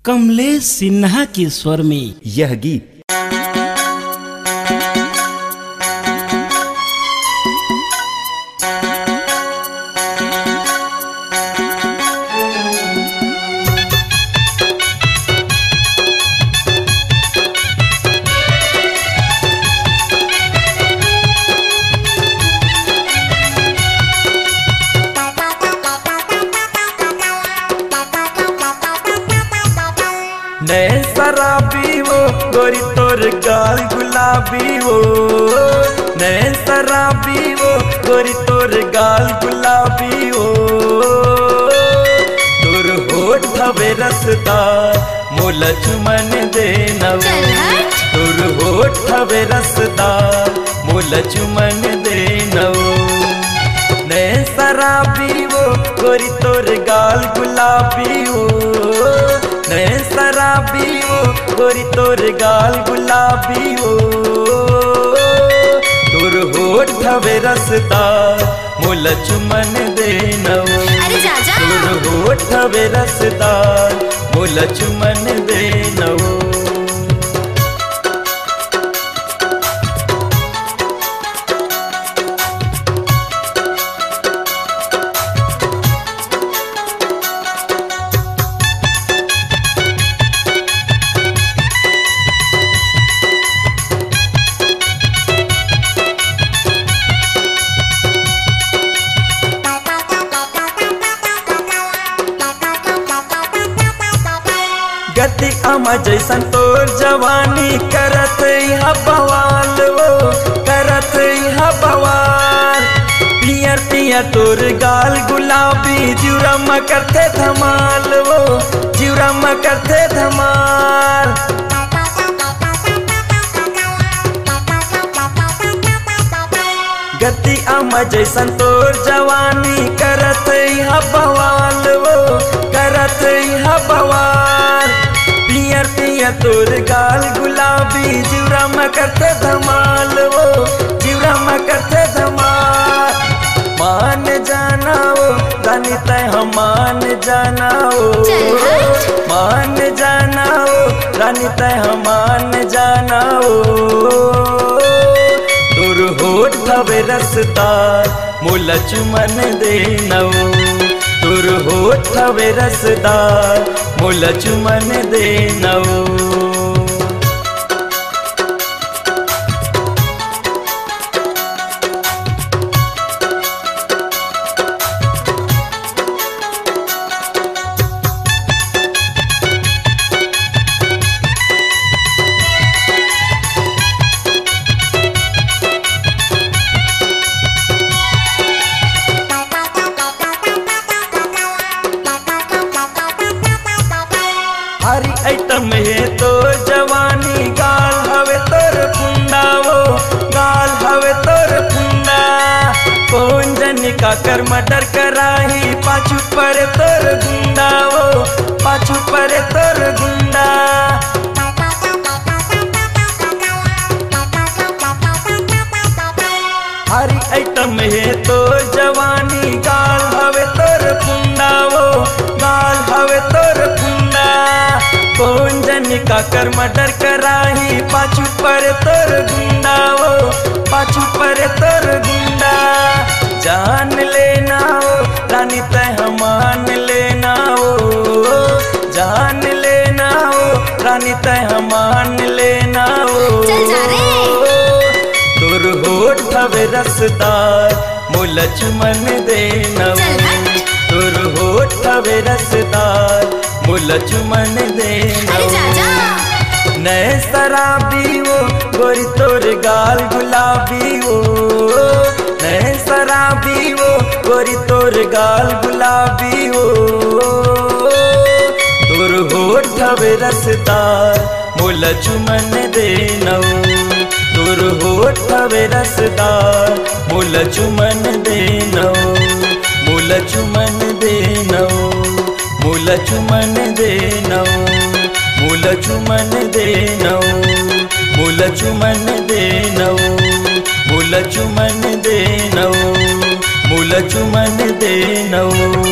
कमलेश सिन्हा के स्वर में यह गीत। नैन शराबी वो गोरी तोर गाल गुलाबी वो, नैन शराबी वो गोरी तोर गाल गुलाबी वो, तोर होठ हवे रसदार मोला चुमन देना वो, तोर होठ हवे रसदार मोला चुमन देना वो। नैन शराबी वो गोरी तोर गाल गुलाबी वो, नैन शराबी वो गोरी तोर गाल गुलाबी वो, तोर होठ हवे रसदार मोला चुमन देना वो, तोर होठ हवे रसदार मोला चुमन देना वो। गति अमा जैसन तोर जवानी करत यहाँ बवाल वो, करत यहाँ बवाल। पियर पियर तोर गाल गुलाबी जिउरा करते धमाल वो, जिउरा करते धमाल। गति अमा जैसन तोर जवानी करत यहाँ बवाल वो, करत यहाँ बवाल। पियर पियर तोर गाल गुलाबी जिउरा करते धमाल वो, जिउरा करते धमाल। मान जाना वो रानी तय हम मान जाना वो, मान जाना वो रानी तय हम मान जाना वो, तोर होठ हवे रसदार मोला चुमन देना वो, तोर होठ हवे रसदार मोला चुमन देना वो। हरी आइटम है तोर जवानी गाल हवे तोर फुंडा वो, गाल हवे तोर फुंडा। कौन जनी का कर मर्डर कराही पाछू पर तोर गुंडा वो, पाछू पर तोर गुंडा। हरी आइटम है तोर जवानी गाल हवे तोर फुंडा वो, गाल हवे तोर फुंडा। कौन जनी का कर मर्डर कराही पाछू पर तोर गुंडा वो, पाछू पर तोर गुंडा। जान लेना वो रानी तय हम मान लेना वो, जान लेना वो रानी तय हम मान लेना वो। तोर होठ हवे रसदार मोला चुमन देना वो, तोर होठ हवे रसदार मोला चुमन देना वो। नैन शराबी वो गोरी तोर गाल गुलाबी वो, नैन शराबी वो गोरी तोर गाल गुलाबी वो, तोर होठ हवे रसदार मोला चुमन देना वो, तोर होठ हवे रसदार मोला चुमन देना वो, मोला चुमन देना वो, मोला चुमन देना वो, मोला चुमन देना वो, मोला चुमन देना वो, मोला चुमन देना वो, मोला चुमन देना वो।